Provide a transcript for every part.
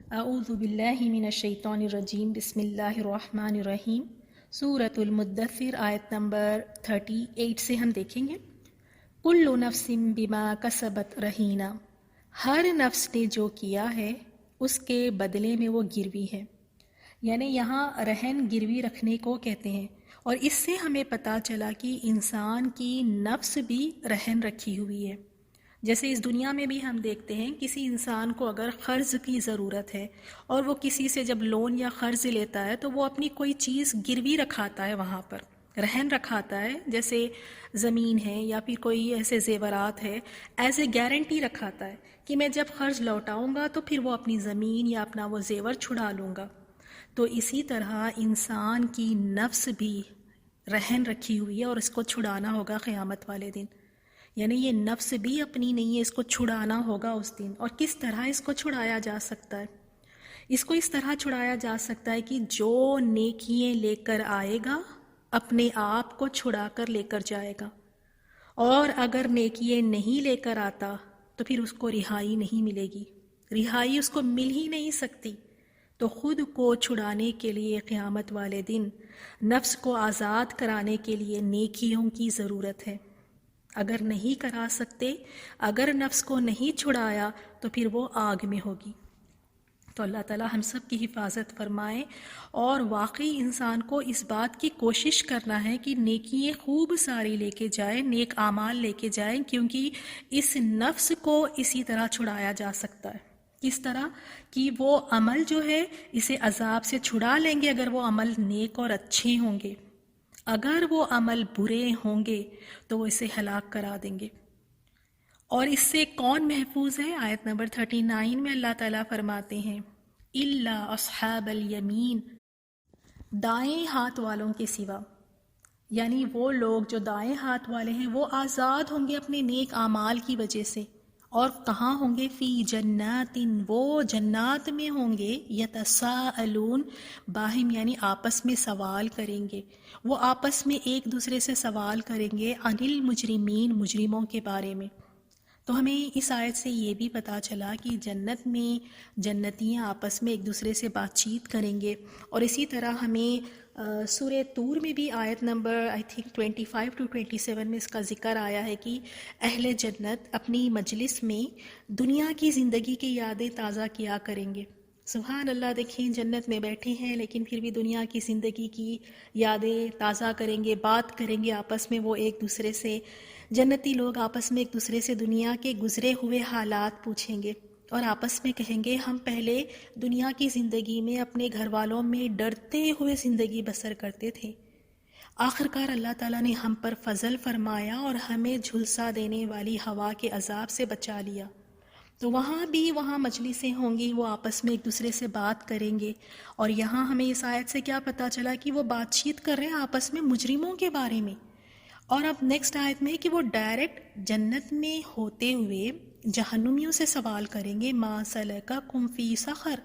اعوذ باللہ من الشیطان الرجیم بسم اللہ الرحمن الرحیم سورۃ المدثر آیت نمبر 38 سے ہم دیکھیں گے۔ کل نفس بما کسبت رہینہ، ہر نفس نے جو کیا ہے اس کے بدلے میں وہ گروی ہے، یعنی یہاں رہن گروی رکھنے کو کہتے ہیں۔ اور اس سے ہمیں پتہ چلا کہ انسان کی نفس بھی رہن رکھی ہوئی ہے۔ جیسے اس دنیا میں بھی ہم دیکھتے ہیں کسی انسان کو اگر قرض کی ضرورت ہے اور وہ کسی سے جب لون یا قرض لیتا ہے تو وہ اپنی کوئی چیز گروی رکھاتا ہے، وہاں پر رہن رکھاتا ہے، جیسے زمین ہے یا پھر کوئی ایسے زیورات ہے، ایز اے گارنٹی رکھاتا ہے کہ میں جب قرض لوٹاؤں گا تو پھر وہ اپنی زمین یا اپنا وہ زیور چھڑا لوں گا۔ تو اسی طرح انسان کی نفس بھی رہن رکھی ہوئی ہے اور اس کو چھڑانا ہوگا قیامت والے دن، یعنی یہ نفس بھی اپنی نہیں ہے، اس کو چھڑانا ہوگا اس دن۔ اور کس طرح اس کو چھڑایا جا سکتا ہے؟ اس کو اس طرح چھڑایا جا سکتا ہے کہ جو نیکیاں لے کر آئے گا اپنے آپ کو چھڑا کر لے کر جائے گا، اور اگر نیکیاں نہیں لے کر آتا تو پھر اس کو رہائی نہیں ملے گی، رہائی اس کو مل ہی نہیں سکتی۔ تو خود کو چھڑانے کے لیے قیامت والے دن نفس کو آزاد کرانے کے لیے نیکیوں کی ضرورت ہے۔ اگر نہیں کرا سکتے، اگر نفس کو نہیں چھڑایا تو پھر وہ آگ میں ہوگی۔ تو اللہ تعالی ہم سب کی حفاظت فرمائے، اور واقعی انسان کو اس بات کی کوشش کرنا ہے کہ نیکییں خوب ساری لے کے جائیں، نیک اعمال لے کے جائیں، کیونکہ اس نفس کو اسی طرح چھڑایا جا سکتا ہے۔ کس طرح کہ وہ عمل جو ہے اسے عذاب سے چھڑا لیں گے اگر وہ عمل نیک اور اچھے ہوں گے، اگر وہ عمل برے ہوں گے تو وہ اسے ہلاک کرا دیں گے۔ اور اس سے کون محفوظ ہے؟ آیت نمبر 39 میں اللہ تعالیٰ فرماتے ہیں الا اصحاب الیمین، دائیں ہاتھ والوں کے سوا، یعنی وہ لوگ جو دائیں ہاتھ والے ہیں وہ آزاد ہوں گے اپنے نیک اعمال کی وجہ سے۔ اور کہاں ہوں گے؟ فی جنات، وہ جنات میں ہوں گے، یتساءلون، باہم یعنی آپس میں سوال کریں گے، وہ آپس میں ایک دوسرے سے سوال کریں گے عن المجرمین، مجرموں کے بارے میں۔ تو ہمیں اس آیت سے یہ بھی پتہ چلا کہ جنت میں جنتیاں آپس میں ایک دوسرے سے بات چیت کریں گے۔ اور اسی طرح ہمیں سورہ طور میں بھی آیت نمبر 25 to 27 میں اس کا ذکر آیا ہے کہ اہل جنت اپنی مجلس میں دنیا کی زندگی کی یادیں تازہ کیا کریں گے۔ سبحان اللہ، دیکھیں جنت میں بیٹھے ہیں لیکن پھر بھی دنیا کی زندگی کی یادیں تازہ کریں گے، بات کریں گے آپس میں، وہ ایک دوسرے سے، جنتی لوگ آپس میں ایک دوسرے سے دنیا کے گزرے ہوئے حالات پوچھیں گے اور آپس میں کہیں گے ہم پہلے دنیا کی زندگی میں اپنے گھر والوں میں ڈرتے ہوئے زندگی بسر کرتے تھے، آخرکار اللہ تعالیٰ نے ہم پر فضل فرمایا اور ہمیں جھلسا دینے والی ہوا کے عذاب سے بچا لیا۔ تو وہاں مجلسیں ہوں گی، وہ آپس میں ایک دوسرے سے بات کریں گے۔ اور یہاں ہمیں اس آیت سے کیا پتہ چلا کہ وہ بات چیت کر رہے ہیں آپس میں مجرموں کے بارے میں۔ اور اب نیکسٹ آیت میں کہ وہ ڈائریکٹ جنت میں ہوتے ہوئے جہنمیوں سے سوال کریں گے، ما سلککم فی سقر،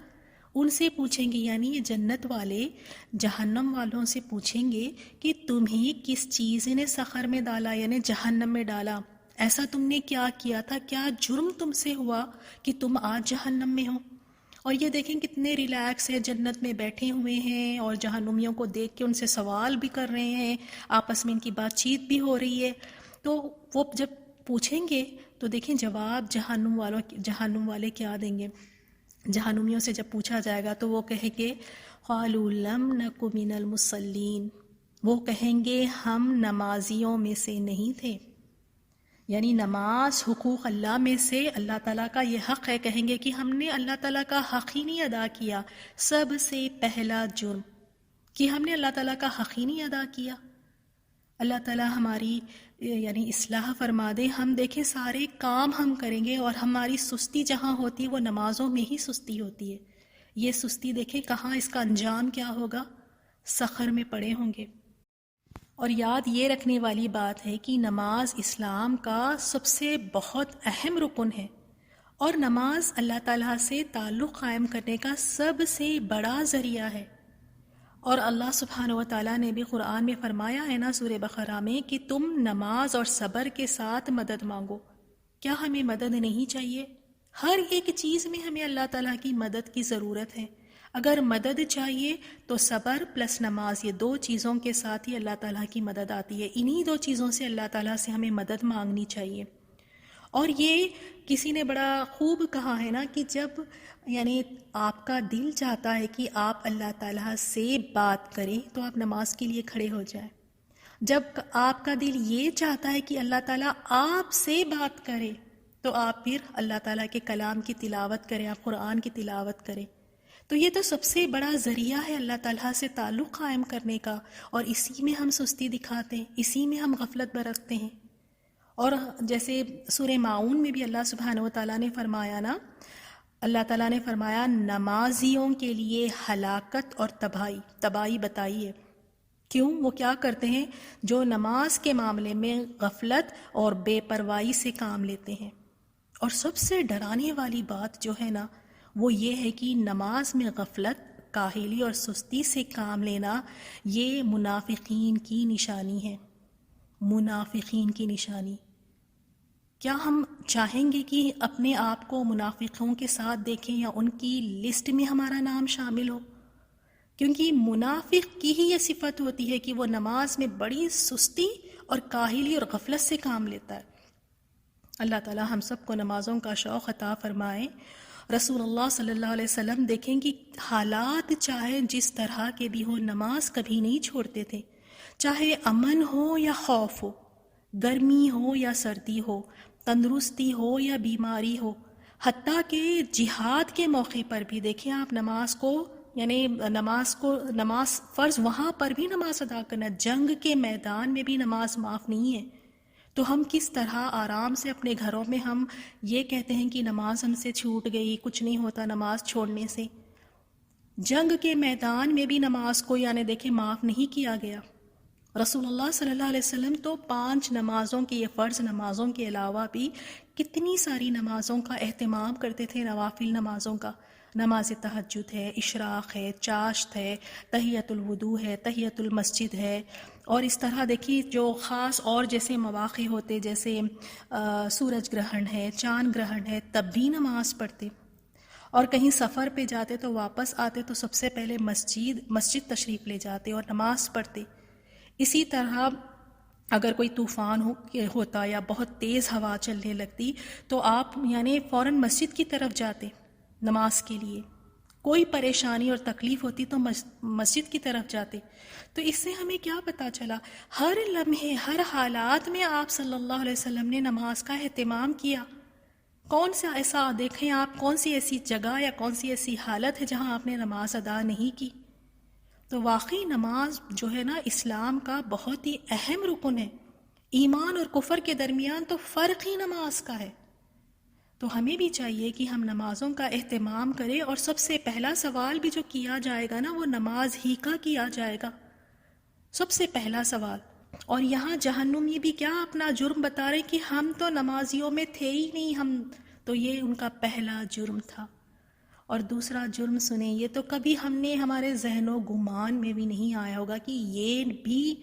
ان سے پوچھیں گے، یعنی یہ جنت والے جہنم والوں سے پوچھیں گے کہ تمہیں کس چیز نے سقر میں ڈالا، یعنی جہنم میں ڈالا، ایسا تم نے کیا کیا تھا، کیا جرم تم سے ہوا کہ تم آج جہنم میں ہو۔ اور یہ دیکھیں کتنے ریلیکس ہے، جنت میں بیٹھے ہوئے ہیں اور جہنمیوں کو دیکھ کے ان سے سوال بھی کر رہے ہیں، آپس میں ان کی بات چیت بھی ہو رہی ہے۔ تو وہ جب پوچھیں گے تو دیکھیں جواب جہنم والے کیا دیں گے۔ جہنمیوں سے جب پوچھا جائے گا تو وہ کہیں گے قالوا لم نک من المصلین، وہ کہیں گے ہم نمازیوں میں سے نہیں تھے، یعنی نماز حقوق اللہ میں سے اللہ تعالیٰ کا یہ حق ہے، کہیں گے کہ ہم نے اللہ تعالیٰ کا حق ہی نہیں ادا کیا، سب سے پہلا جرم کہ ہم نے اللہ تعالیٰ کا حق ہی نہیں ادا کیا۔ اللہ تعالیٰ ہماری یعنی اصلاح فرما دے، ہم دیکھیں سارے کام ہم کریں گے اور ہماری سستی جہاں ہوتی ہے وہ نمازوں میں ہی سستی ہوتی ہے، یہ سستی دیکھیں کہاں اس کا انجام کیا ہوگا، سقر میں پڑے ہوں گے۔ اور یاد یہ رکھنے والی بات ہے کہ نماز اسلام کا سب سے بہت اہم رکن ہے، اور نماز اللہ تعالیٰ سے تعلق قائم کرنے کا سب سے بڑا ذریعہ ہے۔ اور اللہ سبحانہ و تعالیٰ نے بھی قرآن میں فرمایا ہے نا سورہ بقرہ میں کہ تم نماز اور صبر کے ساتھ مدد مانگو۔ کیا ہمیں مدد نہیں چاہیے؟ ہر ایک چیز میں ہمیں اللہ تعالیٰ کی مدد کی ضرورت ہے. اگر مدد چاہیے تو صبر پلس نماز، یہ دو چیزوں کے ساتھ ہی اللہ تعالیٰ کی مدد آتی ہے. انہی دو چیزوں سے اللہ تعالیٰ سے ہمیں مدد مانگنی چاہیے. اور یہ کسی نے بڑا خوب کہا ہے نا کہ جب یعنی آپ کا دل چاہتا ہے کہ آپ اللہ تعالیٰ سے بات کریں تو آپ نماز کے لیے کھڑے ہو جائیں. جب آپ کا دل یہ چاہتا ہے کہ اللہ تعالیٰ آپ سے بات کرے تو آپ پھر اللہ تعالیٰ کے کلام کی تلاوت کریں، آپ قرآن کی تلاوت کریں. تو یہ تو سب سے بڑا ذریعہ ہے اللہ تعالیٰ سے تعلق قائم کرنے کا، اور اسی میں ہم سستی دکھاتے ہیں، اسی میں ہم غفلت برتتے ہیں. اور جیسے سورہ ماعون میں بھی اللہ سبحانہ و تعالیٰ نے فرمایا نا، اللہ تعالیٰ نے فرمایا نمازیوں کے لیے ہلاکت اور تباہی بتائی ہے. کیوں؟ وہ کیا کرتے ہیں؟ جو نماز کے معاملے میں غفلت اور بے پرواہی سے کام لیتے ہیں. اور سب سے ڈرانے والی بات جو ہے نا وہ یہ ہے کہ نماز میں غفلت، کاہلی اور سستی سے کام لینا یہ منافقین کی نشانی ہے. منافقین کی نشانی. کیا ہم چاہیں گے کہ اپنے آپ کو منافقوں کے ساتھ دیکھیں یا ان کی لسٹ میں ہمارا نام شامل ہو؟ کیونکہ منافق کی ہی یہ صفت ہوتی ہے کہ وہ نماز میں بڑی سستی اور کاہلی اور غفلت سے کام لیتا ہے. اللہ تعالی ہم سب کو نمازوں کا شوق عطا فرمائے. رسول اللہ صلی اللہ علیہ وسلم دیکھیں کہ حالات چاہے جس طرح کے بھی ہو نماز کبھی نہیں چھوڑتے تھے. چاہے امن ہو یا خوف ہو، گرمی ہو یا سردی ہو، تندرستی ہو یا بیماری ہو، حتیٰ کہ جہاد کے موقع پر بھی دیکھیں آپ نماز کو یعنی نماز فرض وہاں پر بھی نماز ادا کرنا، جنگ کے میدان میں بھی نماز معاف نہیں ہے. تو ہم کس طرح آرام سے اپنے گھروں میں ہم یہ کہتے ہیں کہ نماز ہم سے چھوٹ گئی، کچھ نہیں ہوتا نماز چھوڑنے سے. جنگ کے میدان میں بھی نماز کو یعنی دیکھیں معاف نہیں کیا گیا. رسول اللہ صلی اللہ علیہ وسلم تو 5 نمازوں کی، یہ فرض نمازوں کے علاوہ بھی کتنی ساری نمازوں کا اہتمام کرتے تھے، نوافل نمازوں کا. نماز تہجد ہے، اشراق ہے، چاشت ہے، تحیۃ الوضو ہے، تحیۃ المسجد ہے. اور اس طرح دیکھیے جو خاص اور جیسے مواقع ہوتے جیسے سورج گرہن ہے، چاند گرہن ہے، تب بھی نماز پڑھتے. اور کہیں سفر پہ جاتے تو واپس آتے تو سب سے پہلے مسجد تشریف لے جاتے اور نماز پڑھتے. اسی طرح اگر کوئی طوفان ہوتا یا بہت تیز ہوا چلنے لگتی تو آپ یعنی فوراً مسجد کی طرف جاتے نماز کے لیے. کوئی پریشانی اور تکلیف ہوتی تو مسجد کی طرف جاتے. تو اس سے ہمیں کیا پتہ چلا؟ ہر لمحے ہر حالات میں آپ صلی اللہ علیہ وسلم نے نماز کا اہتمام کیا. کون سا ایسا دیکھیں آپ کون سی ایسی جگہ یا کون سی ایسی حالت ہے جہاں آپ نے نماز ادا نہیں کی؟ تو واقعی نماز جو ہے نا اسلام کا بہت ہی اہم رکن ہے. ایمان اور کفر کے درمیان تو فرق ہی نماز کا ہے. تو ہمیں بھی چاہیے کہ ہم نمازوں کا اہتمام کریں، اور سب سے پہلا سوال بھی جو کیا جائے گا نا وہ نماز ہی کا کیا جائے گا، سب سے پہلا سوال. اور یہاں جہنمی بھی کیا اپنا جرم بتا رہے کہ ہم تو نمازیوں میں تھے ہی نہیں، ہم تو یہ ان کا پہلا جرم تھا. اور دوسرا جرم سنیں، یہ تو کبھی ہم نے ہمارے ذہن و گمان میں بھی نہیں آیا ہوگا کہ یہ بھی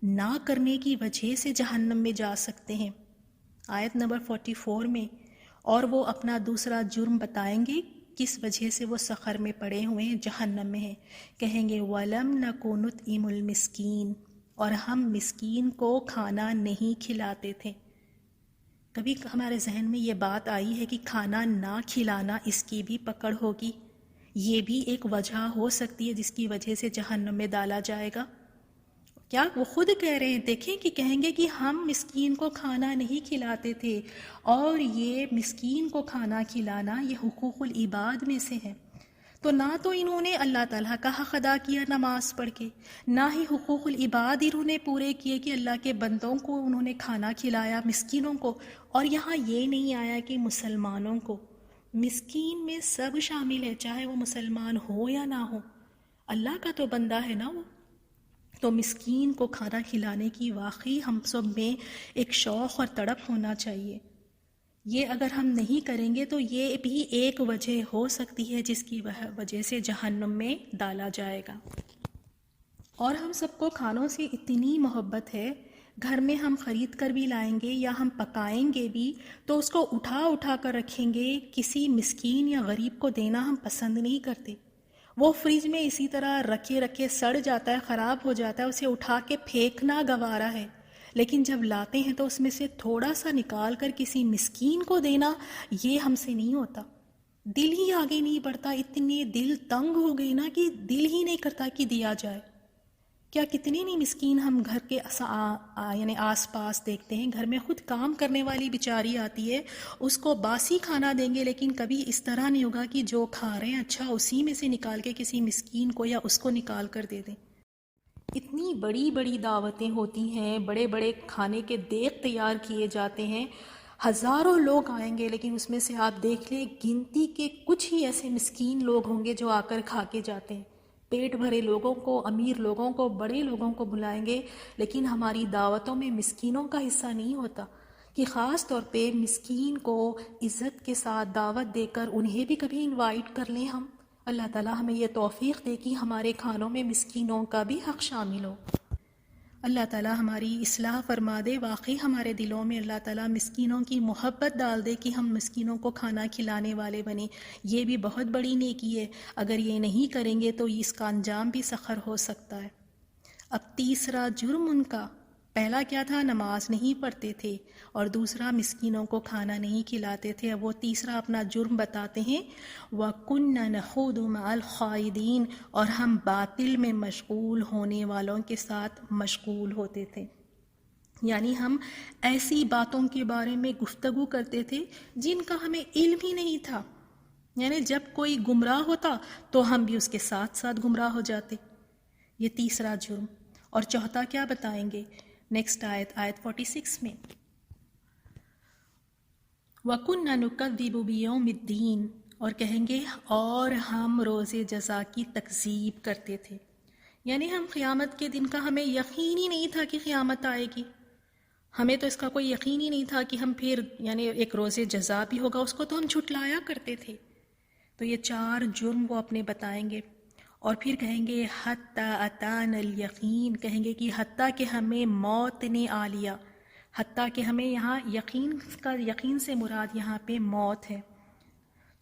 نہ کرنے کی وجہ سے جہنم میں جا سکتے ہیں. آیت نمبر 44 میں اور وہ اپنا دوسرا جرم بتائیں گے کس وجہ سے وہ سقر میں پڑے ہوئے ہیں، جہنم میں ہیں. کہیں گے وَلَمْ نَكُ نُطْعِمُ الْمِسْكِينَ، اور ہم مسکین کو کھانا نہیں کھلاتے تھے. کبھی ہمارے ذہن میں یہ بات آئی ہے کہ کھانا نہ کھلانا اس کی بھی پکڑ ہوگی، یہ بھی ایک وجہ ہو سکتی ہے جس کی وجہ سے جہنم میں ڈالا جائے گا؟ کیا وہ خود کہہ رہے ہیں، دیکھیں کہ کہیں گے کہ ہم مسکین کو کھانا نہیں کھلاتے تھے، اور یہ مسکین کو کھانا کھلانا یہ حقوق العباد میں سے ہے. تو نہ تو انہوں نے اللہ تعالیٰ کا حق ادا کیا نماز پڑھ کے، نہ ہی حقوق العباد انہوں نے پورے کیے کہ اللہ کے بندوں کو انہوں نے کھانا کھلایا، مسکینوں کو. اور یہاں یہ نہیں آیا کہ مسلمانوں کو، مسکین میں سب شامل ہے، چاہے وہ مسلمان ہو یا نہ ہو، اللہ کا تو بندہ ہے نا وہ. تو مسکین کو کھانا کھلانے کی واقعی ہم سب میں ایک شوق اور تڑپ ہونا چاہیے. یہ اگر ہم نہیں کریں گے تو یہ بھی ایک وجہ ہو سکتی ہے جس کی وجہ سے جہنم میں ڈالا جائے گا. اور ہم سب کو کھانوں سے اتنی محبت ہے، گھر میں ہم خرید کر بھی لائیں گے یا ہم پکائیں گے بھی تو اس کو اٹھا اٹھا کر رکھیں گے، کسی مسکین یا غریب کو دینا ہم پسند نہیں کرتے۔ وہ فریج میں اسی طرح رکھے رکھے سڑ جاتا ہے، خراب ہو جاتا ہے، اسے اٹھا کے پھینکنا گوارا ہے، لیکن جب لاتے ہیں تو اس میں سے تھوڑا سا نکال کر کسی مسکین کو دینا یہ ہم سے نہیں ہوتا۔ دل ہی آگے نہیں بڑھتا، اتنے دل تنگ ہو گئی نا کہ دل ہی نہیں کرتا کہ دیا جائے۔ کیا کتنے نہیں مسکین ہم گھر کے یعنی آس پاس دیکھتے ہیں، گھر میں خود کام کرنے والی بیچاری آتی ہے، اس کو باسی کھانا دیں گے، لیکن کبھی اس طرح نہیں ہوگا کہ جو کھا رہے ہیں اچھا اسی میں سے نکال کے کسی مسکین کو یا اس کو نکال کر دے دیں۔ اتنی بڑی بڑی دعوتیں ہوتی ہیں، بڑے بڑے کھانے کے دیگ تیار کیے جاتے ہیں، ہزاروں لوگ آئیں گے، لیکن اس میں سے آپ دیکھ لیں گنتی کے کچھ ہی ایسے مسکین لوگ ہوں گے جو آ کر کھا کے جاتے ہیں۔ پیٹ بھرے لوگوں کو، امیر لوگوں کو، بڑے لوگوں کو بلائیں گے، لیکن ہماری دعوتوں میں مسکینوں کا حصہ نہیں ہوتا کہ خاص طور پہ مسکین کو عزت کے ساتھ دعوت دے کر انہیں بھی کبھی انوائٹ کر لیں ہم۔ اللہ تعالیٰ ہمیں یہ توفیق دے کہ ہمارے کھانوں میں مسکینوں کا بھی حق شامل ہو۔ اللہ تعالیٰ ہماری اصلاح فرما دے، واقعی ہمارے دلوں میں اللہ تعالیٰ مسکینوں کی محبت ڈال دے کہ ہم مسکینوں کو کھانا کھلانے والے بنیں۔ یہ بھی بہت بڑی نیکی ہے، اگر یہ نہیں کریں گے تو اس کا انجام بھی سخر ہو سکتا ہے۔ اب تیسرا جرم ان کا، پہلا کیا تھا؟ نماز نہیں پڑھتے تھے، اور دوسرا مسکینوں کو کھانا نہیں کھلاتے تھے۔ اب وہ تیسرا اپنا جرم بتاتے ہیں، وَكُنَّا نَخُوضُ مَعَ الْخَائِضِينَ، اور ہم باطل میں مشغول ہونے والوں کے ساتھ مشغول ہوتے تھے۔ یعنی ہم ایسی باتوں کے بارے میں گفتگو کرتے تھے جن کا ہمیں علم ہی نہیں تھا، یعنی جب کوئی گمراہ ہوتا تو ہم بھی اس کے ساتھ ساتھ گمراہ ہو جاتے۔ یہ تیسرا جرم۔ اور چوتھا کیا بتائیں گے؟ نیکسٹ آیت 46 میں، وَكُنَّا نُكَذِّبُ بِيَوْمِ الدِّينِ، اور کہیں گے اور ہم روز جزا کی تکذیب کرتے تھے، یعنی ہم قیامت کے دن کا ہمیں یقین ہی نہیں تھا کہ قیامت آئے گی، ہمیں تو اس کا کوئی یقین ہی نہیں تھا کہ ہم پھر یعنی ایک روز جزا بھی ہوگا، اس کو تو ہم جھٹلایا کرتے تھے۔ تو یہ 4 جرم وہ اپنے بتائیں گے، اور پھر کہیں گے حتی اتانا الیقین، کہیں گے کہ حتیٰ کہ ہمیں موت نے آ لیا، حتیٰ کہ ہمیں یہاں یقین سے مراد یہاں پہ موت ہے۔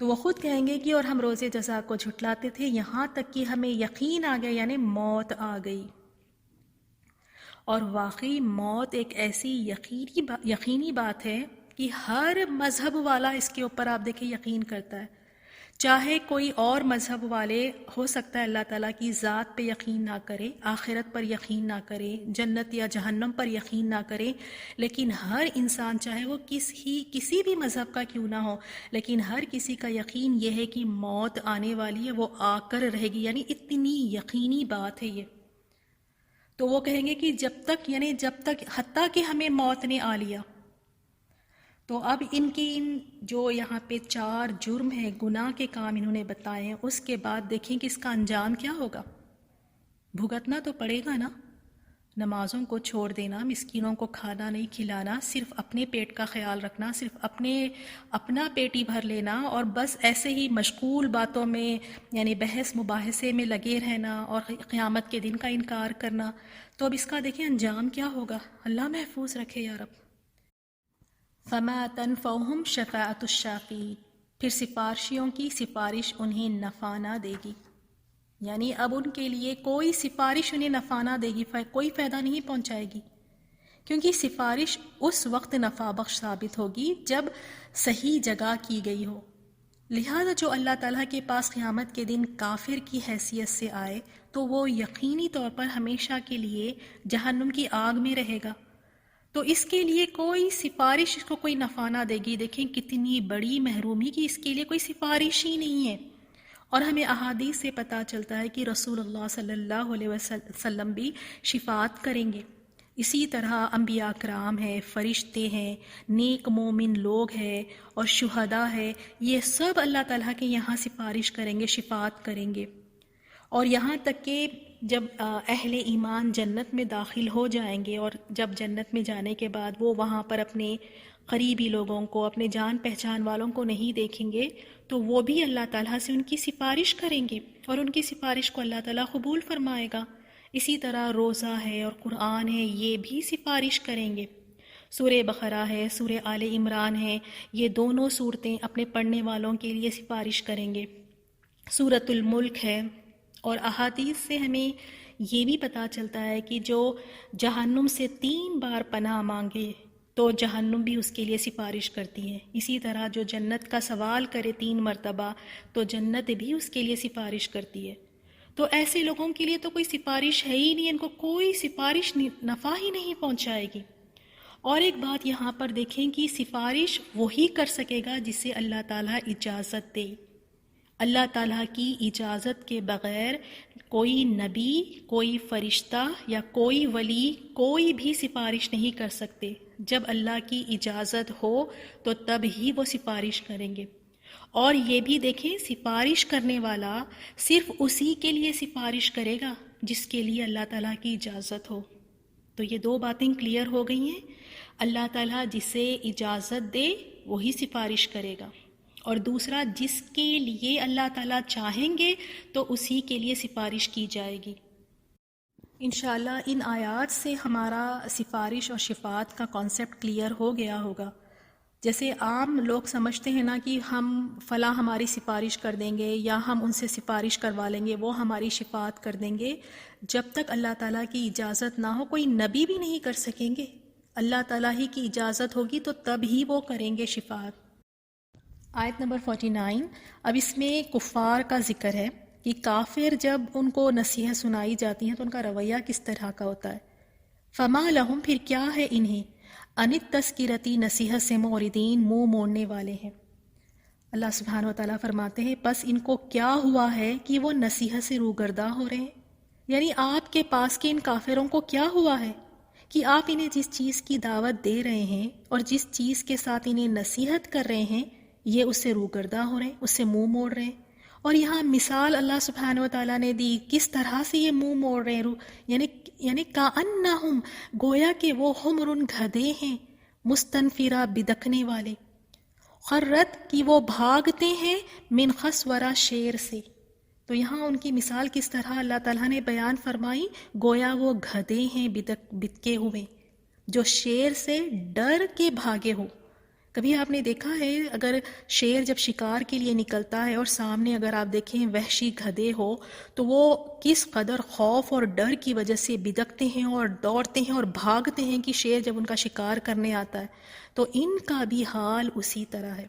تو وہ خود کہیں گے کہ اور ہم روز جزا کو جھٹلاتے تھے یہاں تک کہ ہمیں یقین آ گیا، یعنی موت آ گئی۔ اور واقعی موت ایک ایسی یقینی بات ہے کہ ہر مذہب والا اس کے اوپر آپ دیکھیں یقین کرتا ہے، چاہے کوئی اور مذہب والے ہو سکتا ہے اللہ تعالیٰ کی ذات پہ یقین نہ کرے، آخرت پر یقین نہ کرے، جنت یا جہنم پر یقین نہ کرے، لیکن ہر انسان چاہے وہ کسی بھی مذہب کا کیوں نہ ہو، لیکن ہر کسی کا یقین یہ ہے کہ موت آنے والی ہے، وہ آ کر رہے گی، یعنی اتنی یقینی بات ہے یہ۔ تو وہ کہیں گے کہ جب تک حتیٰ کہ ہمیں موت نے آ لیا۔ تو اب ان جو یہاں پہ 4 جرم ہیں، گناہ کے کام انہوں نے بتائے ہیں، اس کے بعد دیکھیں کہ اس کا انجام کیا ہوگا۔ بھگتنا تو پڑے گا نا، نمازوں کو چھوڑ دینا، مسکینوں کو کھانا نہیں کھلانا، صرف اپنے پیٹ کا خیال رکھنا، صرف اپنا پیٹ ہی بھر لینا، اور بس ایسے ہی مشغول باتوں میں یعنی بحث مباحثے میں لگے رہنا اور قیامت کے دن کا انکار کرنا۔ تو اب اس کا دیکھیں انجام کیا ہوگا، اللہ محفوظ رکھے یا رب۔ فَمَا تَنْفَعُهُمْ شَفَاعَةُ الشَّافِعِينَ، پھر سفارشیوں کی سفارش انہیں نفع نہ دے گی، یعنی اب ان کے لیے کوئی سفارش انہیں نفع نہ دے گی، کوئی فائدہ نہیں پہنچائے گی، کیونکہ سفارش اس وقت نفع بخش ثابت ہوگی جب صحیح جگہ کی گئی ہو۔ لہذا جو اللہ تعالیٰ کے پاس قیامت کے دن کافر کی حیثیت سے آئے تو وہ یقینی طور پر ہمیشہ کے لیے جہنم کی آگ میں رہے گا، تو اس کے لیے کوئی سفارش اس کو کوئی نفع نہ دے گی۔ دیکھیں کتنی بڑی محرومی کہ اس کے لیے کوئی سفارش ہی نہیں ہے۔ اور ہمیں احادیث سے پتہ چلتا ہے کہ رسول اللہ صلی اللہ علیہ وسلم بھی شفاعت کریں گے، اسی طرح انبیاء کرام ہیں، فرشتے ہیں، نیک مومن لوگ ہیں اور شہداء ہیں، یہ سب اللہ تعالیٰ کے یہاں سفارش کریں گے، شفاعت کریں گے۔ اور یہاں تک کہ جب اہل ایمان جنت میں داخل ہو جائیں گے، اور جب جنت میں جانے کے بعد وہ وہاں پر اپنے قریبی لوگوں کو، اپنے جان پہچان والوں کو نہیں دیکھیں گے، تو وہ بھی اللہ تعالیٰ سے ان کی سفارش کریں گے، اور ان کی سفارش کو اللہ تعالیٰ قبول فرمائے گا۔ اسی طرح روزہ ہے اور قرآن ہے، یہ بھی سفارش کریں گے۔ سورہ بقرہ ہے، سورہ آل عمران ہے، یہ دونوں صورتیں اپنے پڑھنے والوں کے لیے سفارش کریں گے۔ سورۃ الملک ہے، اور احادیث سے ہمیں یہ بھی پتہ چلتا ہے کہ جو جہنم سے 3 بار پناہ مانگے تو جہنم بھی اس کے لیے سفارش کرتی ہے۔ اسی طرح جو جنت کا سوال کرے 3 مرتبہ تو جنت بھی اس کے لیے سفارش کرتی ہے۔ تو ایسے لوگوں کے لیے تو کوئی سفارش ہے ہی نہیں، ان کو کوئی سفارش نفع ہی نہیں پہنچائے گی۔ اور ایک بات یہاں پر دیکھیں کہ سفارش وہی کر سکے گا جسے اللہ تعالیٰ اجازت دے۔ اللہ تعالیٰ کی اجازت کے بغیر کوئی نبی، کوئی فرشتہ یا کوئی ولی کوئی بھی سفارش نہیں کر سکتے۔ جب اللہ کی اجازت ہو تو تب ہی وہ سفارش کریں گے۔ اور یہ بھی دیکھیں، سفارش کرنے والا صرف اسی کے لیے سفارش کرے گا جس کے لیے اللہ تعالیٰ کی اجازت ہو۔ تو یہ 2 باتیں کلیئر ہو گئی ہیں۔ اللہ تعالیٰ جسے اجازت دے وہی سفارش کرے گا، اور دوسرا جس کے لیے اللہ تعالیٰ چاہیں گے تو اسی کے لیے سفارش کی جائے گی۔ انشاءاللہ ان آیات سے ہمارا سفارش اور شفاعت کا کانسیپٹ کلیئر ہو گیا ہوگا۔ جیسے عام لوگ سمجھتے ہیں نا کہ ہم فلاں ہماری سفارش کر دیں گے یا ہم ان سے سفارش کروا لیں گے، وہ ہماری شفاعت کر دیں گے۔ جب تک اللہ تعالیٰ کی اجازت نہ ہو کوئی نبی بھی نہیں کر سکیں گے۔ اللہ تعالیٰ ہی کی اجازت ہوگی تو تب ہی وہ کریں گے شفاعت۔ آیت نمبر 49، اب اس میں کفار کا ذکر ہے کہ کافر جب ان کو نصیحت سنائی جاتی ہیں تو ان کا رویہ کس طرح کا ہوتا ہے۔ فما لہم، پھر کیا ہے انہیں، ان التذکرتی، نصیحت سے معرضین، منہ موڑنے والے ہیں۔ اللہ سبحانہ وتعالیٰ فرماتے ہیں پس ان کو کیا ہوا ہے کہ وہ نصیحت سے روگرداں ہو رہے ہیں۔ یعنی آپ کے پاس کے ان کافروں کو کیا ہوا ہے کہ آپ انہیں جس چیز کی دعوت دے رہے ہیں اور جس چیز کے ساتھ انہیں نصیحت کر رہے ہیں یہ اس سے روگرداں ہو رہے ہیں، اس سے منہ موڑ رہے ہیں۔ اور یہاں مثال اللہ سبحانہ وتعالیٰ نے دی کس طرح سے یہ منہ موڑ رہے ہیں، یعنی کأنہم، گویا کہ وہ حمر، گدھے ہیں، مستنفرہ، بدکنے والے، خرت، کی وہ بھاگتے ہیں، من خسورہ، شیر سے۔ تو یہاں ان کی مثال کس طرح اللہ تعالیٰ نے بیان فرمائی، گویا وہ گدھے ہیں بدکے ہوئے جو شیر سے ڈر کے بھاگے ہو۔ کبھی آپ نے دیکھا ہے اگر شیر جب شکار کے لیے نکلتا ہے اور سامنے اگر آپ دیکھیں وحشی گدھے ہو تو وہ کس قدر خوف اور ڈر کی وجہ سے بدکتے ہیں اور دوڑتے ہیں اور بھاگتے ہیں کہ شیر جب ان کا شکار کرنے آتا ہے۔ تو ان کا بھی حال اسی طرح ہے،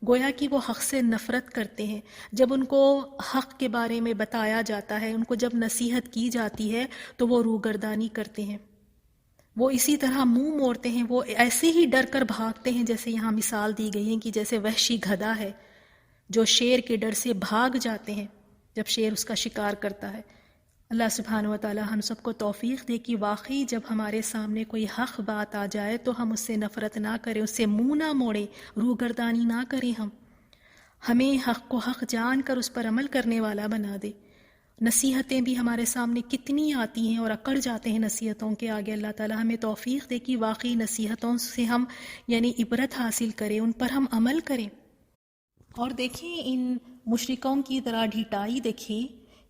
گویا کہ وہ حق سے نفرت کرتے ہیں۔ جب ان کو حق کے بارے میں بتایا جاتا ہے، ان کو جب نصیحت کی جاتی ہے تو وہ روگردانی کرتے ہیں، وہ اسی طرح منہ موڑتے ہیں، وہ ایسے ہی ڈر کر بھاگتے ہیں جیسے یہاں مثال دی گئی ہے کہ جیسے وحشی گدھا ہے جو شیر کے ڈر سے بھاگ جاتے ہیں جب شیر اس کا شکار کرتا ہے۔ اللہ سبحانہ وتعالی ہم سب کو توفیق دے کہ واقعی جب ہمارے سامنے کوئی حق بات آ جائے تو ہم اس سے نفرت نہ کریں، اس سے منہ نہ موڑیں، روگردانی نہ کریں، ہمیں حق کو حق جان کر اس پر عمل کرنے والا بنا دے۔ نصیحتیں بھی ہمارے سامنے کتنی آتی ہیں اور اکڑ جاتے ہیں نصیحتوں کے آگے۔ اللہ تعالیٰ ہمیں توفیق دے کہ واقعی نصیحتوں سے ہم عبرت حاصل کریں، ان پر ہم عمل کریں۔ اور دیکھیں ان مشرکوں کی طرح ڈھٹائی دیکھیں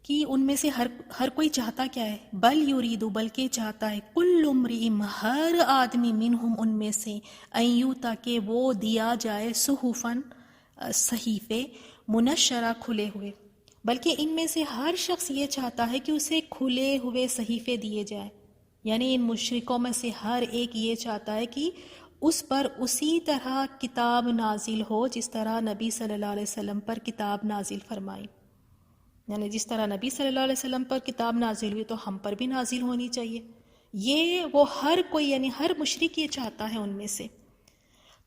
کہ ان میں سے ہر کوئی چاہتا کیا ہے، بل یرید، بلکہ چاہتا ہے، کل امرئ، ہر آدمی، منہم، ان میں سے، ان یؤتی، کہ وہ دیا جائے، صحفاً، صحیفے، منشرہ، کھلے ہوئے۔ بلکہ ان میں سے ہر شخص یہ چاہتا ہے کہ اسے کھلے ہوئے صحیفے دیے جائیں، یعنی ان مشرکوں میں سے ہر ایک یہ چاہتا ہے کہ اس پر اسی طرح کتاب نازل ہو جس طرح نبی صلی اللہ علیہ وسلم پر کتاب نازل فرمائی، یعنی جس طرح نبی صلی اللہ علیہ وسلم پر کتاب نازل ہوئی تو ہم پر بھی نازل ہونی چاہیے۔ یہ وہ ہر کوئی، یعنی ہر مشرک یہ چاہتا ہے ان میں سے۔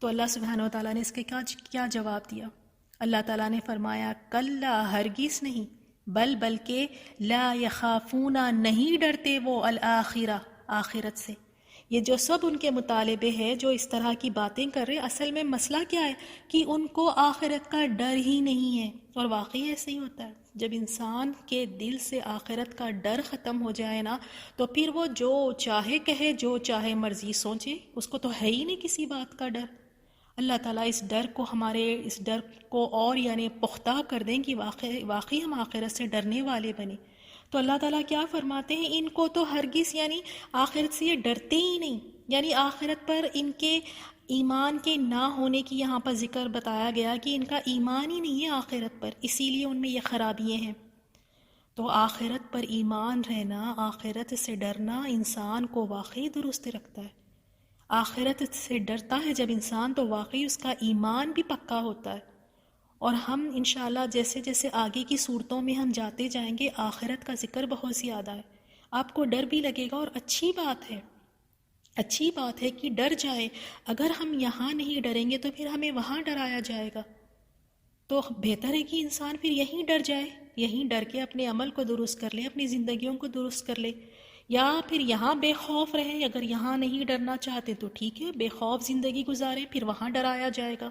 تو اللہ سبحانہ وتعالیٰ نے اس کے کیا جواب دیا؟ اللہ تعالیٰ نے فرمایا، کلا، ہرگز نہیں، بلکہ لا یخافون، نہیں ڈرتے وہ، الآخرہ، آخرت سے۔ یہ جو سب ان کے مطالبے ہے، جو اس طرح کی باتیں کر رہے، اصل میں مسئلہ کیا ہے کہ ان کو آخرت کا ڈر ہی نہیں ہے۔ اور واقعی ایسے ہی ہوتا ہے، جب انسان کے دل سے آخرت کا ڈر ختم ہو جائے نا تو پھر وہ جو چاہے کہے، جو چاہے مرضی سوچے، اس کو تو ہے ہی نہیں کسی بات کا ڈر۔ اللہ تعالیٰ اس ڈر کو، ہمارے اس ڈر کو اور پختہ کر دیں کہ واقعی ہم آخرت سے ڈرنے والے بنیں۔ تو اللہ تعالیٰ کیا فرماتے ہیں، ان کو تو ہرگز یعنی آخرت سے یہ ڈرتے ہی نہیں، یعنی آخرت پر ان کے ایمان کے نہ ہونے کی یہاں پر ذکر بتایا گیا کہ ان کا ایمان ہی نہیں ہے آخرت پر، اسی لیے ان میں یہ خرابیاں ہیں۔ تو آخرت پر ایمان رہنا، آخرت سے ڈرنا انسان کو واقعی درست رکھتا ہے۔ آخرت سے ڈرتا ہے جب انسان تو واقعی اس کا ایمان بھی پکا ہوتا ہے۔ اور ہم انشاءاللہ جیسے جیسے آگے کی صورتوں میں ہم جاتے جائیں گے آخرت کا ذکر بہت زیادہ ہے، آپ کو ڈر بھی لگے گا، اور اچھی بات ہے، اچھی بات ہے کہ ڈر جائے۔ اگر ہم یہاں نہیں ڈریں گے تو پھر ہمیں وہاں ڈرایا جائے گا، تو بہتر ہے کہ انسان پھر یہیں ڈر جائے، یہیں ڈر کے اپنے عمل کو درست کر لے، اپنی زندگیوں کو درست کر لے، یا پھر یہاں بے خوف رہے۔ اگر یہاں نہیں ڈرنا چاہتے تو ٹھیک ہے، بے خوف زندگی گزارے، پھر وہاں ڈرایا جائے گا۔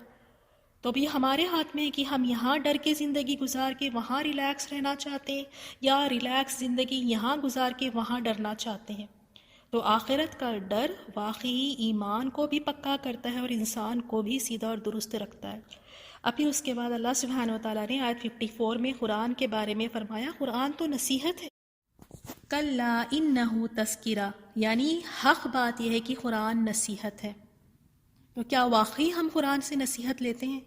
تو بھی ہمارے ہاتھ میں ہے کہ ہم یہاں ڈر کے زندگی گزار کے وہاں ریلیکس رہنا چاہتے ہیں، یا ریلیکس زندگی یہاں گزار کے وہاں ڈرنا چاہتے ہیں۔ تو آخرت کا ڈر واقعی ایمان کو بھی پکا کرتا ہے اور انسان کو بھی سیدھا اور درست رکھتا ہے۔ اب پھر اس کے بعد اللہ سبحانہ وتعالیٰ نے آیت 54 میں قرآن کے بارے میں فرمایا، قرآن تو نصیحت ہے، کلا انہ تذکرہ، یعنی حق بات یہ ہے کہ قرآن نصیحت ہے۔ تو کیا واقعی ہم قرآن سے نصیحت لیتے ہیں؟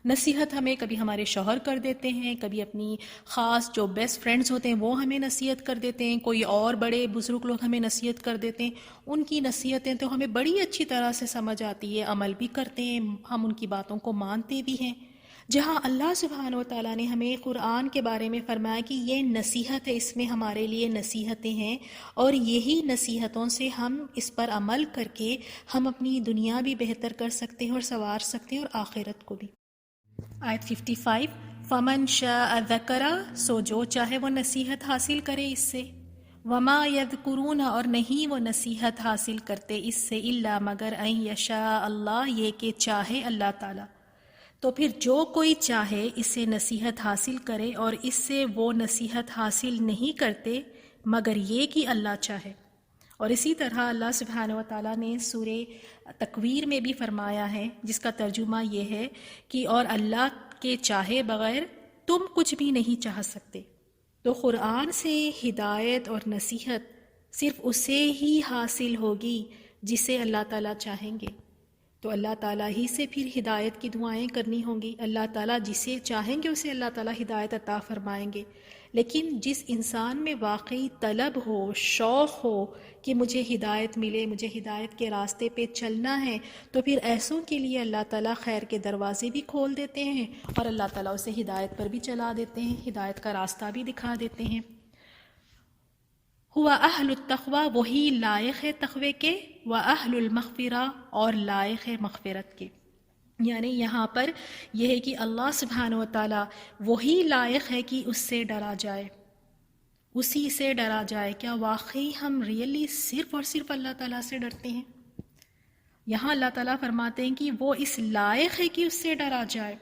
نصیحت ہمیں کبھی ہمارے شوہر کر دیتے ہیں، کبھی اپنی خاص جو بیسٹ فرینڈز ہوتے ہیں وہ ہمیں نصیحت کر دیتے ہیں، کوئی اور بڑے بزرگ لوگ ہمیں نصیحت کر دیتے ہیں۔ ان کی نصیحتیں تو ہمیں بڑی اچھی طرح سے سمجھ آتی ہے، عمل بھی کرتے ہیں، ہم ان کی باتوں کو مانتے بھی ہیں۔ جہاں اللہ سبحانہ وتعالیٰ نے ہمیں قرآن کے بارے میں فرمایا کہ یہ نصیحت ہے، اس میں ہمارے لیے نصیحتیں ہیں، اور یہی نصیحتوں سے ہم اس پر عمل کر کے ہم اپنی دنیا بھی بہتر کر سکتے ہیں اور سنوار سکتے ہیں، اور آخرت کو بھی۔ آیت 55، فمن شاء ذکر، سو جو چاہے وہ نصیحت حاصل کرے اس سے، وما یذکرون، اور نہیں وہ نصیحت حاصل کرتے اس سے، الا مگر ان یشاء اللہ، یہ کہ چاہے اللہ تعالیٰ۔ تو پھر جو کوئی چاہے اس سے نصیحت حاصل کرے، اور اس سے وہ نصیحت حاصل نہیں کرتے مگر یہ کہ اللہ چاہے۔ اور اسی طرح اللہ سبحانہ وتعالیٰ نے سورہ تکویر میں بھی فرمایا ہے، جس کا ترجمہ یہ ہے کہ اور اللہ کے چاہے بغیر تم کچھ بھی نہیں چاہ سکتے۔ تو قرآن سے ہدایت اور نصیحت صرف اسے ہی حاصل ہوگی جسے اللہ تعالیٰ چاہیں گے۔ تو اللہ تعالیٰ ہی سے پھر ہدایت کی دعائیں کرنی ہوں گی، اللہ تعالیٰ جسے چاہیں گے اسے اللہ تعالیٰ ہدایت عطا فرمائیں گے۔ لیکن جس انسان میں واقعی طلب ہو، شوق ہو کہ مجھے ہدایت ملے، مجھے ہدایت کے راستے پہ چلنا ہے، تو پھر ایسوں کے لیے اللہ تعالیٰ خیر کے دروازے بھی کھول دیتے ہیں، اور اللہ تعالیٰ اسے ہدایت پر بھی چلا دیتے ہیں، ہدایت کا راستہ بھی دکھا دیتے ہیں۔ ہوا اہل التقوی، وہی لائق ہے تقوی کے، واہل المغفرہ، اور لائق ہے مغفرت کے۔ یعنی یہاں پر یہ ہے کہ اللہ سبحانہ وتعالیٰ وہی لائق ہے کہ اس سے ڈرا جائے، اسی سے ڈرا جائے۔ کیا واقعی ہم ریئلی صرف اور صرف اللہ تعالیٰ سے ڈرتے ہیں؟ یہاں اللہ تعالیٰ فرماتے ہیں کہ وہ اس لائق ہے کہ اس سے ڈرا جائے،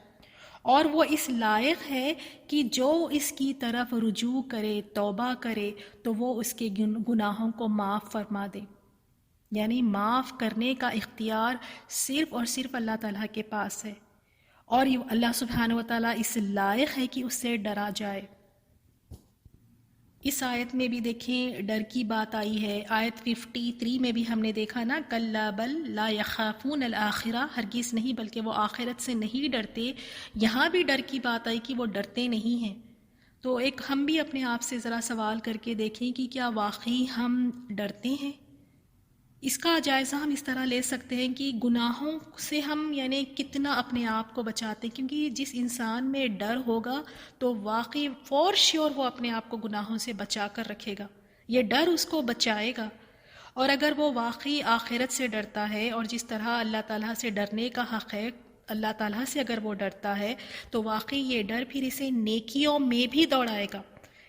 اور وہ اس لائق ہے کہ جو اس کی طرف رجوع کرے، توبہ کرے، تو وہ اس کے گناہوں کو معاف فرما دے۔ یعنی معاف کرنے کا اختیار صرف اور صرف اللہ تعالیٰ کے پاس ہے، اور اللہ سبحانہ وتعالیٰ اس لائق ہے کہ اس سے ڈرا جائے۔ اس آیت میں بھی دیکھیں ڈر کی بات آئی ہے، آیت 53 میں بھی ہم نے دیکھا نا، کلا بل لا یخافون الآخرہ، ہرگز نہیں بلکہ وہ آخرت سے نہیں ڈرتے۔ یہاں بھی ڈر کی بات آئی کہ وہ ڈرتے نہیں ہیں۔ تو ایک ہم بھی اپنے آپ سے ذرا سوال کر کے دیکھیں کہ کیا واقعی ہم ڈرتے ہیں؟ اس کا جائزہ ہم اس طرح لے سکتے ہیں کہ گناہوں سے ہم یعنی کتنا اپنے آپ کو بچاتے ہیں، کیونکہ جس انسان میں ڈر ہوگا تو واقعی فور شیور وہ اپنے آپ کو گناہوں سے بچا کر رکھے گا، یہ ڈر اس کو بچائے گا۔ اور اگر وہ واقعی آخرت سے ڈرتا ہے، اور جس طرح اللہ تعالیٰ سے ڈرنے کا حق ہے، اللہ تعالیٰ سے اگر وہ ڈرتا ہے تو واقعی یہ ڈر پھر اسے نیکیوں میں بھی دوڑائے گا۔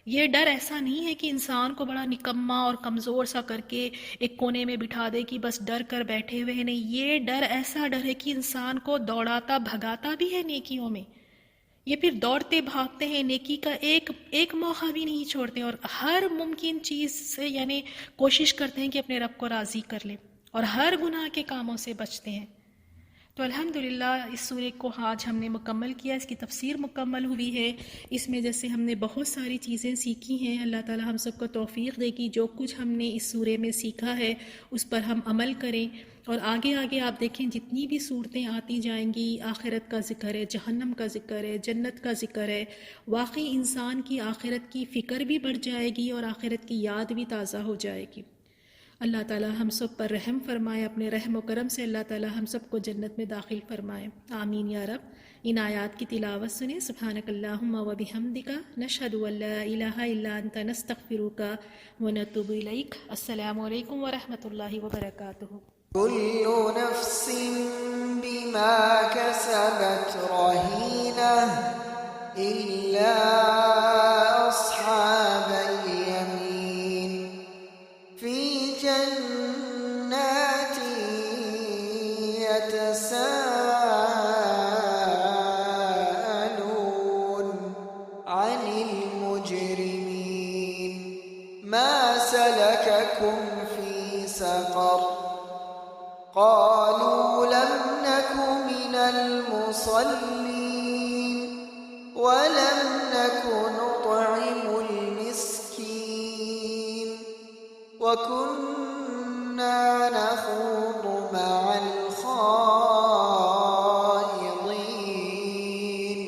یہ ڈر ایسا نہیں ہے کہ انسان کو بڑا نکما اور کمزور سا کر کے ایک کونے میں بٹھا دے کہ بس ڈر کر بیٹھے ہوئے ہیں، نہیں، یہ ڈر ایسا ڈر ہے کہ انسان کو دوڑاتا بھگاتا بھی ہے نیکیوں میں۔ یہ پھر دوڑتے بھاگتے ہیں، نیکی کا ایک موقع بھی نہیں چھوڑتے، اور ہر ممکن چیز سے یعنی کوشش کرتے ہیں کہ اپنے رب کو راضی کر لیں، اور ہر گناہ کے کاموں سے بچتے ہیں۔ تو الحمدللہ اس سورہ کو آج ہم نے مکمل کیا، اس کی تفسیر مکمل ہوئی ہے۔ اس میں جیسے ہم نے بہت ساری چیزیں سیکھی ہیں، اللہ تعالی ہم سب کو توفیق دے کہ جو کچھ ہم نے اس سورہ میں سیکھا ہے اس پر ہم عمل کریں، اور آگے آگے آپ دیکھیں جتنی بھی صورتیں آتی جائیں گی، آخرت کا ذکر ہے، جہنم کا ذکر ہے، جنت کا ذکر ہے، واقعی انسان کی آخرت کی فکر بھی بڑھ جائے گی اور آخرت کی یاد بھی تازہ ہو جائے گی۔ اللہ تعالی ہم سب پر رحم فرمائے، اپنے رحم و کرم سے اللہ تعالی ہم سب کو جنت میں داخل فرمائے، آمین یا رب۔ ان آیات کی تلاوت سنیں۔ سبحانک اللہم و بحمدک، نشہد ان لا الہ الا انت، نستغفرک و نتوب الیک۔ السلام علیکم ورحمۃ اللہ وبرکاتہ۔ كل نفس بما كسبت رهينة إلا أصحاب اليمين في جنات يتساءلون عن المجرمين ما سلككم في سقر قالوا لم نك من المصلين ولم نك نطعم المسكين وكنا نخوض مع الخائضين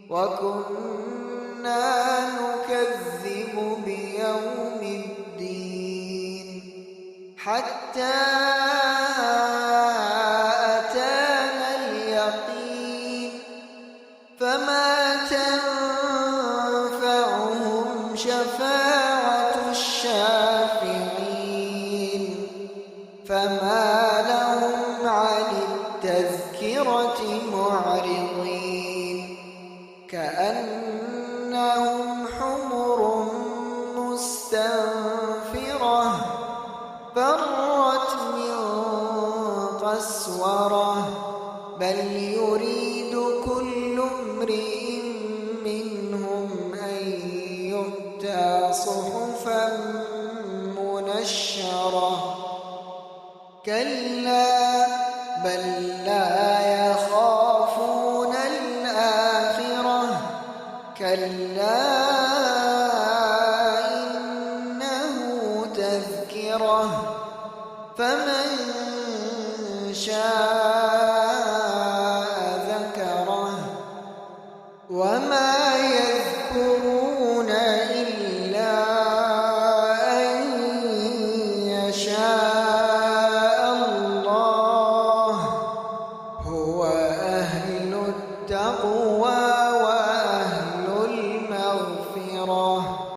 وكنا نكذب بيوم الدين حتى فما تنفعهم شفاعة الشافعين فما لهم عن التذكرة معرضين كأنهم حمر مستنفرة فرت من قسورة بل يريد كل امرئ منهم أن يؤتى صحفا منشرة كلا بل لا يخافون الآخرة كلا إنه تذكرة فمن شاء